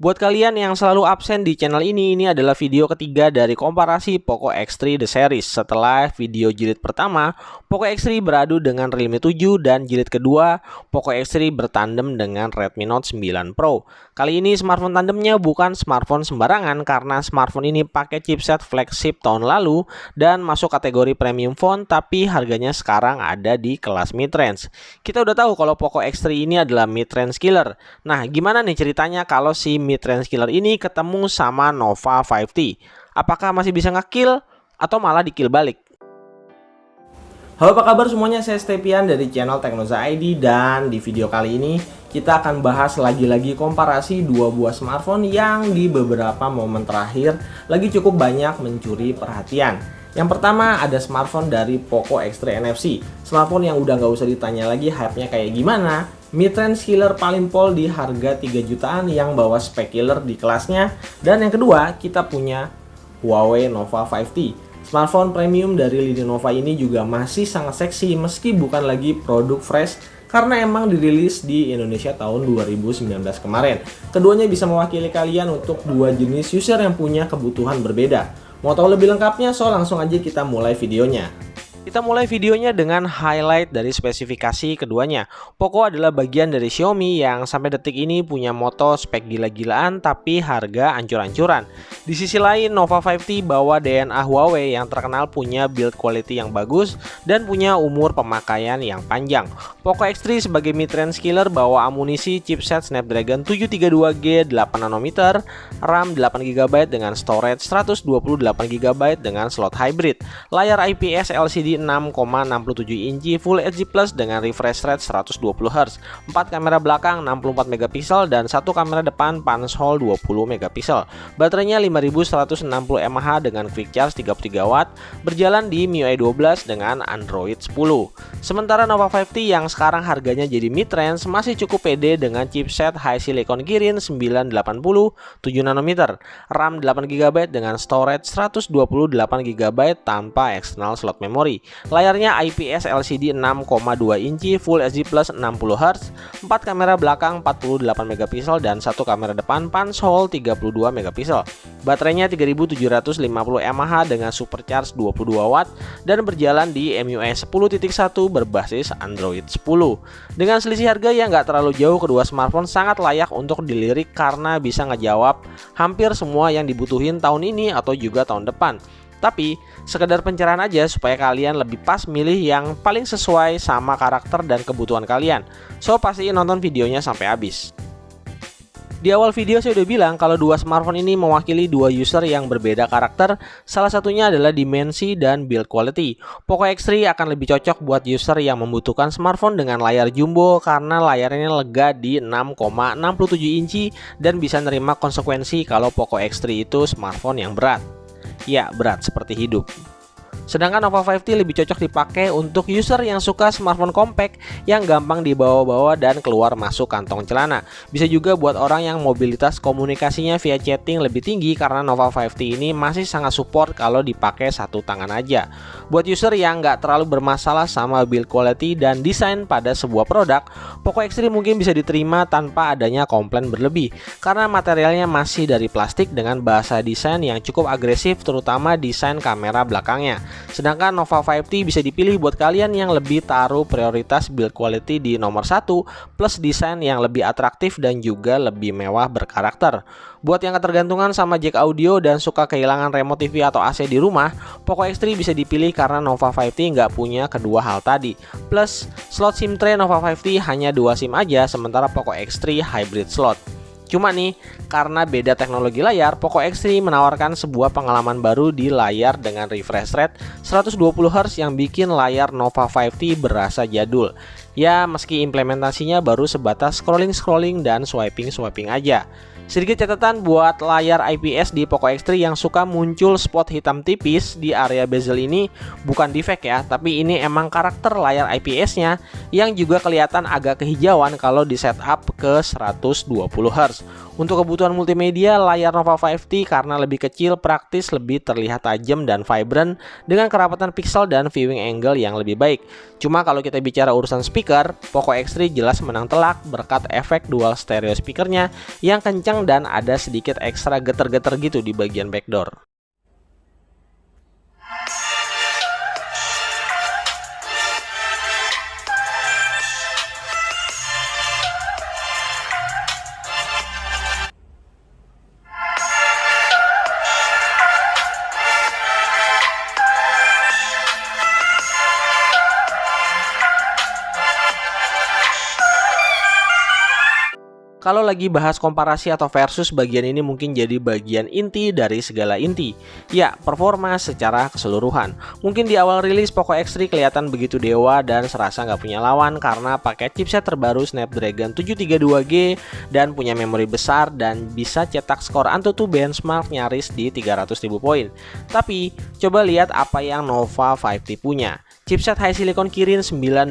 Buat kalian yang selalu absen di channel ini adalah video ketiga dari komparasi Poco X3 The Series. Setelah video jilid pertama, Poco X3 beradu dengan Realme 7 dan jilid kedua, Poco X3 bertandem dengan Redmi Note 9 Pro. Kali ini smartphone tandemnya bukan smartphone sembarangan karena smartphone ini pakai chipset flagship tahun lalu dan masuk kategori premium phone, tapi harganya sekarang ada di kelas mid-range. Kita udah tahu kalau Poco X3 ini adalah mid-range killer. Nah, gimana nih ceritanya kalau si mid-range killer ini ketemu sama Nova 5T? Apakah masih bisa nge-kill atau malah di-kill balik? Halo, apa kabar semuanya? Saya Stepian dari channel Teknoza ID, dan di video kali ini kita akan bahas lagi-lagi komparasi dua buah smartphone yang di beberapa momen terakhir lagi cukup banyak mencuri perhatian. Yang pertama ada smartphone dari Poco X3 NFC, smartphone yang udah nggak usah ditanya lagi hype-nya kayak gimana, mid-range killer paling pol di harga 3 jutaan yang bawa spek killer di kelasnya. Dan yang kedua kita punya Huawei Nova 5T. Smartphone premium dari lini Nova ini juga masih sangat seksi meski bukan lagi produk fresh karena emang dirilis di Indonesia tahun 2019 kemarin. Keduanya bisa mewakili kalian untuk dua jenis user yang punya kebutuhan berbeda. Mau tahu lebih lengkapnya? So langsung aja kita mulai videonya. Kita mulai videonya dengan highlight dari spesifikasi keduanya. Poco adalah bagian dari Xiaomi yang sampai detik ini punya moto spek gila-gilaan tapi harga ancur-ancuran. Di sisi lain, Nova 5T bawa DNA Huawei yang terkenal punya build quality yang bagus dan punya umur pemakaian yang panjang. Poco X3 sebagai mid-range killer bawa amunisi chipset Snapdragon 732G 8nm, RAM 8GB dengan storage 128GB dengan slot hybrid, layar IPS LCD 6,67 inci Full HD Plus dengan refresh rate 120Hz, 4 kamera belakang 64MP dan satu kamera depan punch hole 20MP. Baterainya 5160 mAh dengan quick charge 33W, berjalan di MIUI 12 dengan Android 10. Sementara Nova 5T yang sekarang harganya jadi mid-range masih cukup pede dengan chipset High Silicon Kirin 980 7nm, RAM 8GB dengan storage 128GB tanpa external slot memory. Layarnya IPS LCD 6,2 inci Full HD Plus 60Hz, 4 kamera belakang 48MP dan satu kamera depan punch hole 32MP. Baterainya 3750 mAh dengan supercharge 22W dan berjalan di MIUI 10.1 berbasis Android 10. Dengan selisih harga yang nggak terlalu jauh, kedua smartphone sangat layak untuk dilirik karena bisa ngejawab hampir semua yang dibutuhin tahun ini atau juga tahun depan. Tapi sekedar pencerahan aja supaya kalian lebih pas milih yang paling sesuai sama karakter dan kebutuhan kalian. So pastiin nonton videonya sampai habis. Di awal video saya udah bilang kalau dua smartphone ini mewakili dua user yang berbeda karakter. Salah satunya adalah dimensi dan build quality. Poco X3 akan lebih cocok buat user yang membutuhkan smartphone dengan layar jumbo karena layarnya lega di 6,67 inci dan bisa nerima konsekuensi kalau Poco X3 itu smartphone yang berat. Ya, berat seperti hidup. Sedangkan Nova 5T lebih cocok dipakai untuk user yang suka smartphone compact yang gampang dibawa-bawa dan keluar masuk kantong celana. Bisa juga buat orang yang mobilitas komunikasinya via chatting lebih tinggi karena Nova 5T ini masih sangat support kalau dipakai satu tangan aja. Buat user yang nggak terlalu bermasalah sama build quality dan desain pada sebuah produk, Poco X3 mungkin bisa diterima tanpa adanya komplain berlebih karena materialnya masih dari plastik dengan bahasa desain yang cukup agresif, terutama desain kamera belakangnya. Sedangkan Nova 5T bisa dipilih buat kalian yang lebih taruh prioritas build quality di nomor 1 plus desain yang lebih atraktif dan juga lebih mewah berkarakter. Buat yang ketergantungan sama jack audio dan suka kehilangan remote TV atau AC di rumah, Poco X3 bisa dipilih karena Nova 5T nggak punya kedua hal tadi. Plus slot SIM tray Nova 5T hanya 2 SIM aja, sementara Poco X3 hybrid slot. Cuma nih, karena beda teknologi layar, Poco X3 menawarkan sebuah pengalaman baru di layar dengan refresh rate 120Hz yang bikin layar Nova 5T berasa jadul. Ya, meski implementasinya baru sebatas scrolling-scrolling dan swiping-swiping aja. Sedikit catatan buat layar IPS di Poco X3 yang suka muncul spot hitam tipis di area bezel ini bukan defect ya, tapi ini emang karakter layar IPS-nya yang juga kelihatan agak kehijauan kalau di setup ke 120Hz. Untuk kebutuhan multimedia, layar Nova 5T karena lebih kecil, praktis, lebih terlihat tajam dan vibrant dengan kerapatan pixel dan viewing angle yang lebih baik. Cuma kalau kita bicara urusan speed, speaker, Poco X3 jelas menang telak berkat efek dual stereo speakernya yang kencang dan ada sedikit ekstra geter-geter gitu di bagian backdoor. Kalau lagi bahas komparasi atau versus, bagian ini mungkin jadi bagian inti dari segala inti. Ya, performa secara keseluruhan. Mungkin di awal rilis Poco X3 kelihatan begitu dewa dan serasa nggak punya lawan karena pakai chipset terbaru Snapdragon 732G dan punya memori besar dan bisa cetak skor AnTuTu benchmark nyaris di 300.000 poin. Tapi, coba lihat apa yang Nova 5T punya. Chipset high silicon Kirin 980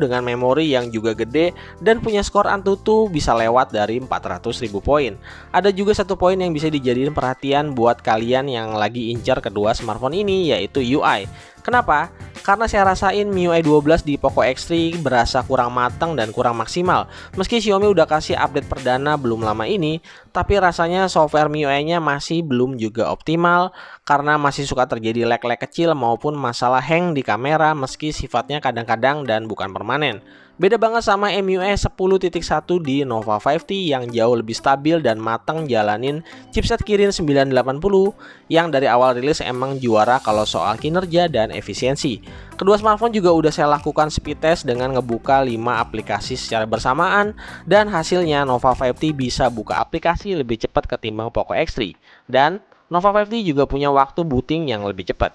dengan memori yang juga gede dan punya skor AnTuTu bisa lewat dari 400.000 poin. Ada juga satu poin yang bisa dijadiin perhatian buat kalian yang lagi incar kedua smartphone ini, yaitu UI. Kenapa? Karena saya rasain MIUI 12 di Poco X3 berasa kurang matang dan kurang maksimal. Meski Xiaomi udah kasih update perdana belum lama ini, tapi rasanya software MIUI-nya masih belum juga optimal karena masih suka terjadi lag-lag kecil maupun masalah hang di kamera meski sifatnya kadang-kadang dan bukan permanen. Beda banget sama MIUI 10.1 di Nova 5T yang jauh lebih stabil dan matang jalanin chipset Kirin 980 yang dari awal rilis emang juara kalau soal kinerja dan efisiensi. Kedua smartphone juga udah saya lakukan speed test dengan ngebuka 5 aplikasi secara bersamaan dan hasilnya Nova 5T bisa buka aplikasi lebih cepat ketimbang Poco X3 dan Nova 5T juga punya waktu booting yang lebih cepat.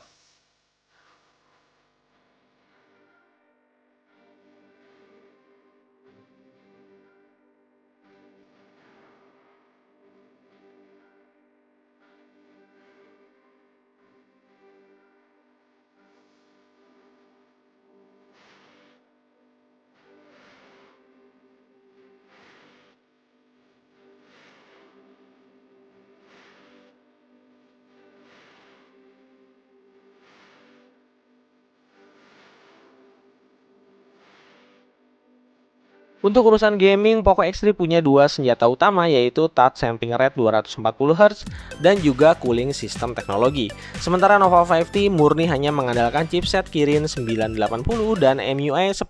Untuk urusan gaming, Poco X3 punya dua senjata utama yaitu touch sampling rate 240Hz dan juga cooling system teknologi. Sementara Nova 5T murni hanya mengandalkan chipset Kirin 980 dan MIUI 10.1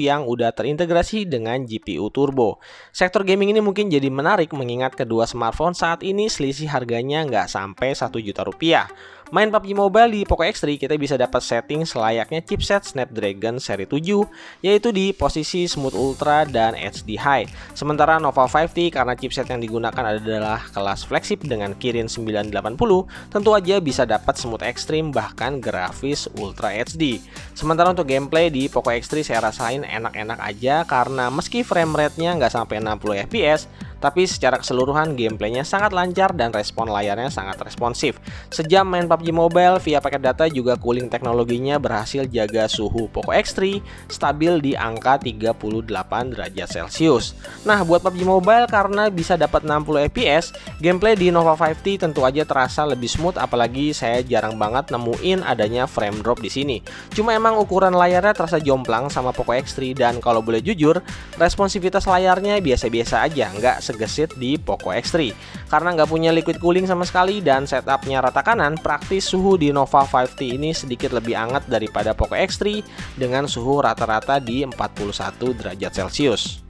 yang udah terintegrasi dengan GPU turbo. Sektor gaming ini mungkin jadi menarik mengingat kedua smartphone saat ini selisih harganya nggak sampai 1 juta rupiah. Main PUBG Mobile di Poco X3 kita bisa dapat setting selayaknya chipset Snapdragon seri 7 yaitu di posisi Smooth Ultra dan HD High. Sementara Nova 5T karena chipset yang digunakan adalah kelas flagship dengan Kirin 980 tentu aja bisa dapat Smooth Extreme bahkan grafis Ultra HD. Sementara untuk gameplay di Poco X3 saya rasain enak-enak aja karena meski frame rate-nya nggak sampai 60 fps tapi secara keseluruhan gameplaynya sangat lancar dan respon layarnya sangat responsif. Sejam main PUBG Mobile via paket data juga cooling teknologinya berhasil jaga suhu Poco X3 stabil di angka 38 derajat Celcius. Nah, buat PUBG Mobile karena bisa dapat 60 fps, gameplay di Nova 5T tentu aja terasa lebih smooth apalagi saya jarang banget nemuin adanya frame drop di sini. Cuma emang ukuran layarnya terasa jomplang sama Poco X3 dan kalau boleh jujur, responsivitas layarnya biasa-biasa aja, nggak segesit di Poco X3. Karena nggak punya liquid cooling sama sekali dan setupnya rata kanan, praktis suhu di Nova 5T ini sedikit lebih hangat daripada Poco X3 dengan suhu rata-rata di 41 derajat Celcius.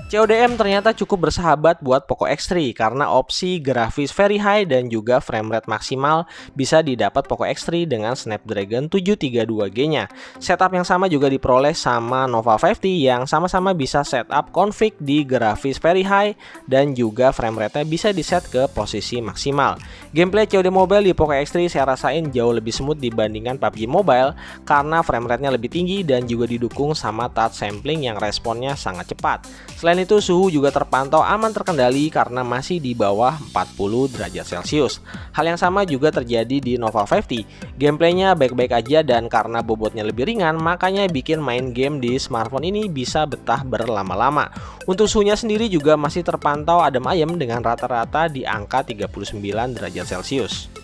CODM ternyata cukup bersahabat buat Poco X3 karena opsi grafis very high dan juga frame rate maksimal bisa didapat Poco X3 dengan Snapdragon 732G-nya. Setup yang sama juga diperoleh sama Nova 5T yang sama-sama bisa setup config di grafis very high dan juga frame rate-nya bisa diset ke posisi maksimal. Gameplay COD Mobile di Poco X3 saya rasain jauh lebih smooth dibandingkan PUBG Mobile karena frame rate-nya lebih tinggi dan juga didukung sama touch sampling yang responnya sangat cepat. Selain itu suhu juga terpantau aman terkendali karena masih di bawah 40 derajat Celcius. Hal yang sama juga terjadi di Nova 5T. Gameplaynya baik-baik aja dan karena bobotnya lebih ringan makanya bikin main game di smartphone ini bisa betah berlama-lama. Untuk suhunya sendiri juga masih terpantau adem ayem dengan rata-rata di angka 39 derajat Celcius.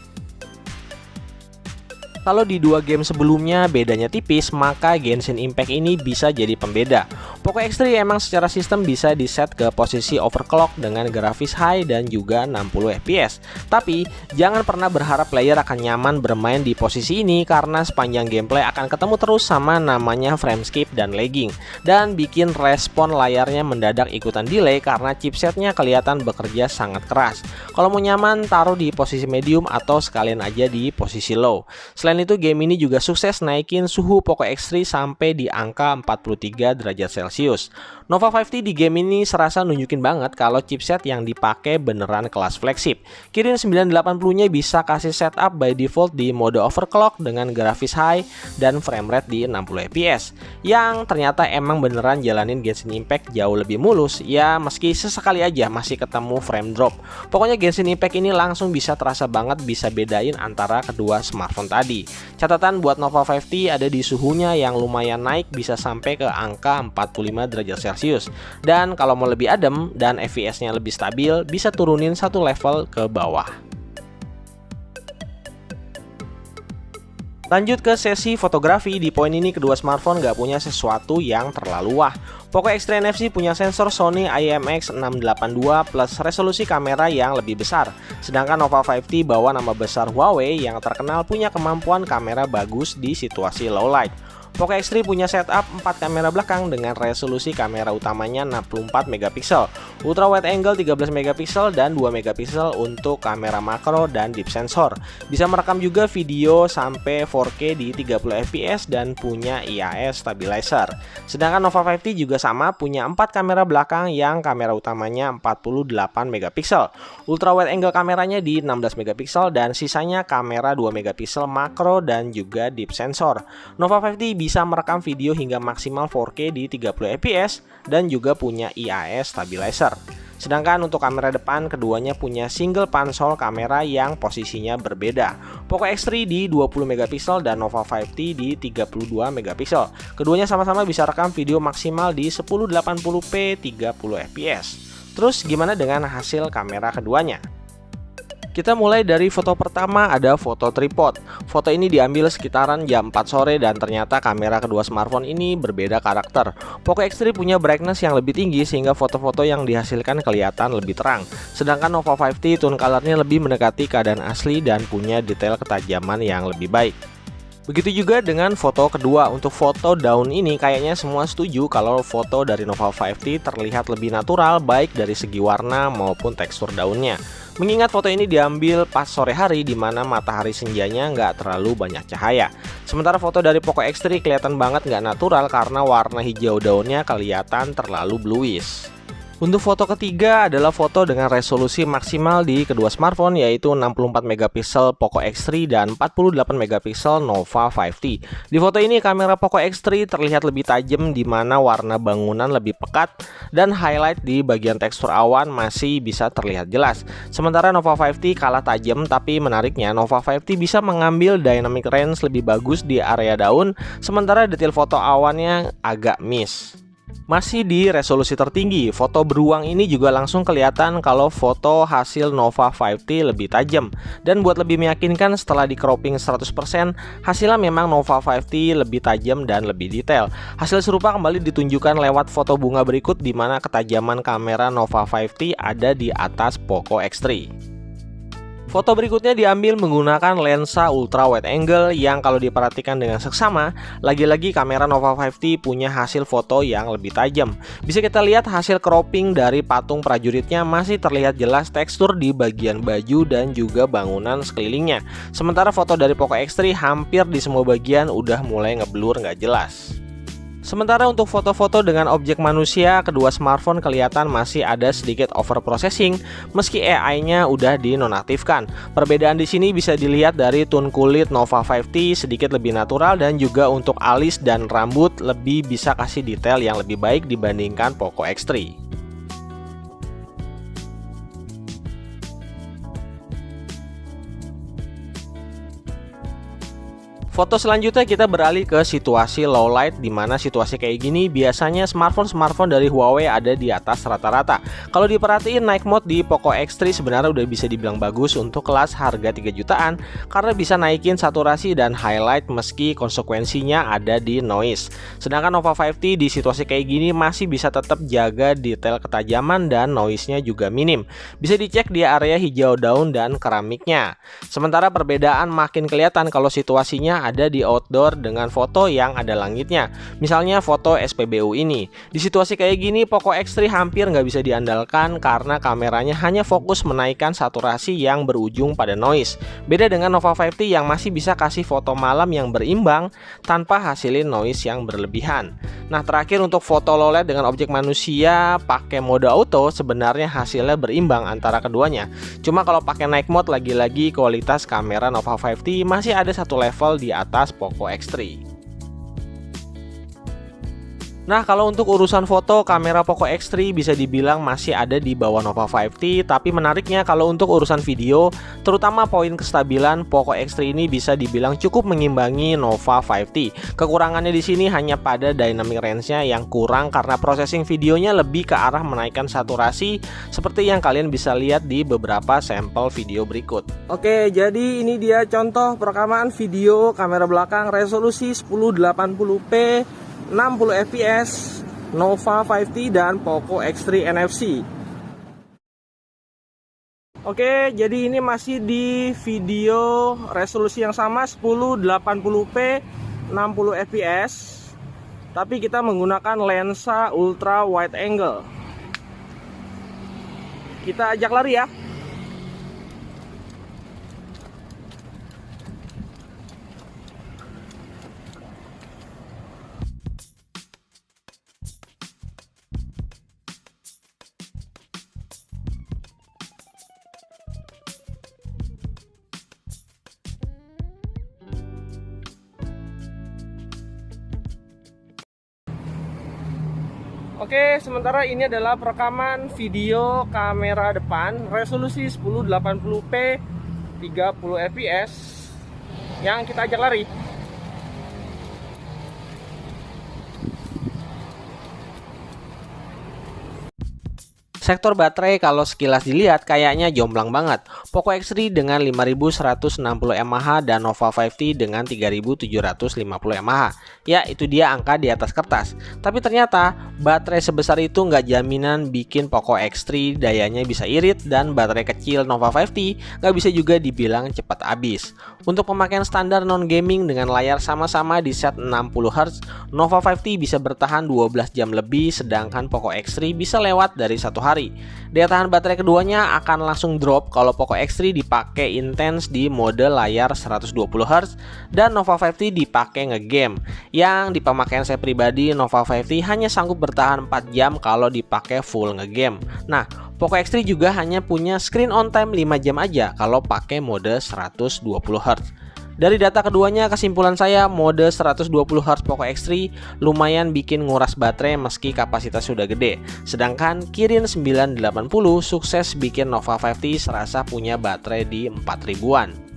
Kalau di dua game sebelumnya bedanya tipis, maka Genshin Impact ini bisa jadi pembeda. Poco X3 emang secara sistem bisa di set ke posisi overclock dengan grafis high dan juga 60 fps. Tapi jangan pernah berharap player akan nyaman bermain di posisi ini karena sepanjang gameplay akan ketemu terus sama namanya frame skip dan lagging, dan bikin respon layarnya mendadak ikutan delay karena chipsetnya kelihatan bekerja sangat keras. Kalau mau nyaman, taruh di posisi medium atau sekalian aja di posisi low. Selain itu, game ini juga sukses naikin suhu Poco X3 sampai di angka 43 derajat Celcius. Nova 5T di game ini serasa nunjukin banget kalau chipset yang dipakai beneran kelas flagship. Kirin 980-nya bisa kasih setup by default di mode overclock dengan grafis high dan framerate di 60 fps. Yang ternyata emang beneran jalanin Genshin Impact jauh lebih mulus, ya meski sesekali aja masih ketemu frame drop. Pokoknya Genshin Impact ini langsung bisa terasa banget bisa bedain antara kedua smartphone tadi. Catatan buat Nova 5T ada di suhunya yang lumayan naik, bisa sampai ke angka 45 derajat Celcius. Dan kalau mau lebih adem dan fps-nya lebih stabil, bisa turunin satu level ke bawah. Lanjut ke sesi fotografi. Di poin ini kedua smartphone gak punya sesuatu yang terlalu wah. Poco X3 NFC punya sensor Sony IMX682 plus resolusi kamera yang lebih besar. Sedangkan Nova 5T bawa nama besar Huawei yang terkenal punya kemampuan kamera bagus di situasi low light. Poco X3 punya setup 4 kamera belakang dengan resolusi kamera utamanya 64 megapiksel, ultra wide angle 13 megapiksel dan 2 megapiksel untuk kamera makro dan deep sensor. Bisa merekam juga video sampai 4K di 30 fps dan punya IAS stabilizer. Sedangkan Nova 5T juga sama, punya 4 kamera belakang yang kamera utamanya 48 megapiksel, ultra wide angle kameranya di 16 megapiksel dan sisanya kamera 2 megapiksel makro dan juga deep sensor. Nova 5T bisa merekam video hingga maksimal 4K di 30 fps dan juga punya IAS stabilizer. Sedangkan untuk kamera depan, keduanya punya single pansol kamera yang posisinya berbeda. Poco X3 di 20 megapiksel dan Nova 5T di 32 megapiksel. Keduanya sama-sama bisa rekam video maksimal di 1080p 30 fps. Terus gimana dengan hasil kamera keduanya? Kita mulai dari foto pertama, ada foto tripod. Foto ini diambil sekitaran jam 4 sore dan ternyata kamera kedua smartphone ini berbeda karakter. Poco X3 punya brightness yang lebih tinggi sehingga foto-foto yang dihasilkan kelihatan lebih terang. Sedangkan Nova 5T tone colornya lebih mendekati keadaan asli dan punya detail ketajaman yang lebih baik. Begitu juga dengan foto kedua. Untuk foto daun ini kayaknya semua setuju kalau foto dari Nova 5T terlihat lebih natural baik dari segi warna maupun tekstur daunnya. Mengingat foto ini diambil pas sore hari di mana matahari senjanya nggak terlalu banyak cahaya. Sementara foto dari Poco X3 kelihatan banget nggak natural karena warna hijau daunnya kelihatan terlalu bluish. Untuk foto ketiga adalah foto dengan resolusi maksimal di kedua smartphone, yaitu 64 megapiksel Poco X3 dan 48 megapiksel Nova 5T. Di foto ini kamera Poco X3 terlihat lebih tajam di mana warna bangunan lebih pekat dan highlight di bagian tekstur awan masih bisa terlihat jelas. Sementara Nova 5T kalah tajam, tapi menariknya Nova 5T bisa mengambil dynamic range lebih bagus di area daun, sementara detail foto awannya agak miss. Masih di resolusi tertinggi, foto beruang ini juga langsung kelihatan kalau foto hasil Nova 5T lebih tajam. Dan buat lebih meyakinkan, setelah di cropping 100%, hasilnya memang Nova 5T lebih tajam dan lebih detail. Hasil serupa kembali ditunjukkan lewat foto bunga berikut di mana ketajaman kamera Nova 5T ada di atas Poco X3. Foto berikutnya diambil menggunakan lensa ultra wide angle yang kalau diperhatikan dengan seksama, lagi-lagi kamera Nova 5T punya hasil foto yang lebih tajam. Bisa kita lihat hasil cropping dari patung prajuritnya masih terlihat jelas tekstur di bagian baju dan juga bangunan sekelilingnya. Sementara foto dari Poco X3 hampir di semua bagian udah mulai ngeblur nggak jelas. Sementara untuk foto-foto dengan objek manusia, kedua smartphone kelihatan masih ada sedikit overprocessing meski AI-nya udah dinonaktifkan. Perbedaan di sini bisa dilihat dari tone kulit Nova 5T sedikit lebih natural dan juga untuk alis dan rambut lebih bisa kasih detail yang lebih baik dibandingkan Poco X3. Foto selanjutnya kita beralih ke situasi low light, di mana situasi kayak gini biasanya smartphone dari Huawei ada di atas rata-rata. Kalau diperhatiin night mode di Poco X3 sebenarnya udah bisa dibilang bagus untuk kelas harga 3 jutaan karena bisa naikin saturasi dan highlight meski konsekuensinya ada di noise. Sedangkan Nova 5T di situasi kayak gini masih bisa tetap jaga detail ketajaman dan noise-nya juga minim. Bisa dicek di area hijau daun dan keramiknya. Sementara perbedaan makin kelihatan kalau situasinya ada di outdoor dengan foto yang ada langitnya. Misalnya foto SPBU ini. Di situasi kayak gini Poco X3 hampir nggak bisa diandalkan karena kameranya hanya fokus menaikkan saturasi yang berujung pada noise. Beda dengan Nova 5T yang masih bisa kasih foto malam yang berimbang tanpa hasilin noise yang berlebihan. Nah, terakhir untuk foto low light dengan objek manusia pakai mode auto sebenarnya hasilnya berimbang antara keduanya. Cuma kalau pakai night mode lagi-lagi kualitas kamera Nova 5T masih ada satu level di atas Poco X3. Nah, kalau untuk urusan foto, kamera Poco X3 bisa dibilang masih ada di bawah Nova 5T, tapi menariknya kalau untuk urusan video, terutama poin kestabilan, Poco X3 ini bisa dibilang cukup mengimbangi Nova 5T. Kekurangannya di sini hanya pada dynamic range-nya yang kurang karena processing videonya lebih ke arah menaikkan saturasi seperti yang kalian bisa lihat di beberapa sampel video berikut. Oke, jadi ini dia contoh perekaman video kamera belakang resolusi 1080p 60 fps Nova 5T dan Poco X3 NFC. Oke, jadi ini masih di video resolusi yang sama 1080p 60 fps, tapi kita menggunakan lensa ultra wide angle. Kita ajak lari ya. Oke, sementara ini adalah perekaman video kamera depan resolusi 1080p 30 fps yang kita ajak lari. Sektor baterai kalau sekilas dilihat kayaknya jomplang banget. Poco X3 dengan 5160 mAh dan Nova 5T dengan 3750 mAh. Ya, itu dia angka di atas kertas. Tapi ternyata baterai sebesar itu nggak jaminan bikin Poco X3 dayanya bisa irit, dan baterai kecil Nova 5T nggak bisa juga dibilang cepat habis. Untuk pemakaian standar non-gaming dengan layar sama-sama di set 60Hz, Nova 5T bisa bertahan 12 jam lebih, sedangkan Poco X3 bisa lewat dari 1 hari. Daya tahan baterai keduanya akan langsung drop kalau Poco X3 dipakai intens di mode layar 120Hz dan Nova 5T dipakai ngegame. Yang di pemakaian saya pribadi, Nova 5T hanya sanggup bertahan 4 jam kalau dipakai full ngegame. Nah, Poco X3 juga hanya punya screen on time 5 jam aja kalau pakai mode 120Hz. Dari data keduanya, kesimpulan saya mode 120Hz Poco X3 lumayan bikin nguras baterai meski kapasitas sudah gede. Sedangkan Kirin 980 sukses bikin Nova 5T serasa punya baterai di 4000-an.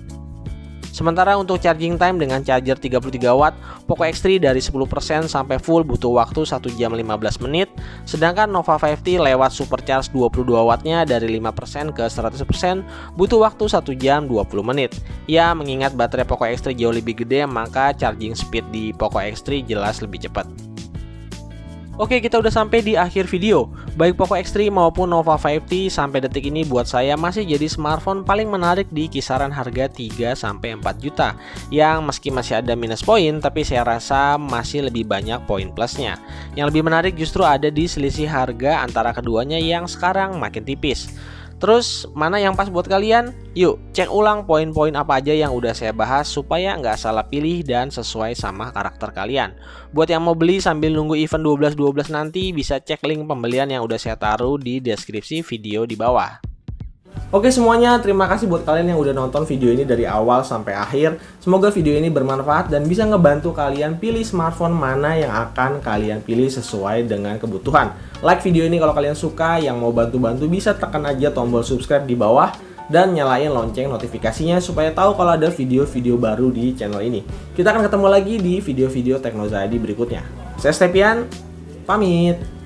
Sementara untuk charging time dengan charger 33 watt, Poco X3 dari 10% sampai full butuh waktu 1 jam 15 menit, sedangkan Nova 5T lewat supercharge 22 wattnya dari 5% ke 100% butuh waktu 1 jam 20 menit. Ya, mengingat baterai Poco X3 jauh lebih gede, maka charging speed di Poco X3 jelas lebih cepat. Oke, kita udah sampai di akhir video. Baik Poco X3 maupun Nova 5T sampai detik ini buat saya masih jadi smartphone paling menarik di kisaran harga 3-4 juta. Yang meski masih ada minus poin, tapi saya rasa masih lebih banyak poin plusnya. Yang lebih menarik justru ada di selisih harga antara keduanya yang sekarang makin tipis. Terus mana yang pas buat kalian? Yuk cek ulang poin-poin apa aja yang udah saya bahas supaya nggak salah pilih dan sesuai sama karakter kalian. Buat yang mau beli sambil nunggu event 12-12 nanti, bisa cek link pembelian yang udah saya taruh di deskripsi video di bawah. Oke semuanya, terima kasih buat kalian yang udah nonton video ini dari awal sampai akhir. Semoga video ini bermanfaat dan bisa ngebantu kalian pilih smartphone mana yang akan kalian pilih sesuai dengan kebutuhan. Like video ini kalau kalian suka, yang mau bantu-bantu bisa tekan aja tombol subscribe di bawah. dan nyalain lonceng notifikasinya supaya tahu kalau ada video-video baru di channel ini. Kita akan ketemu lagi di video-video Tekno Zayadi berikutnya. Saya Stepian, pamit.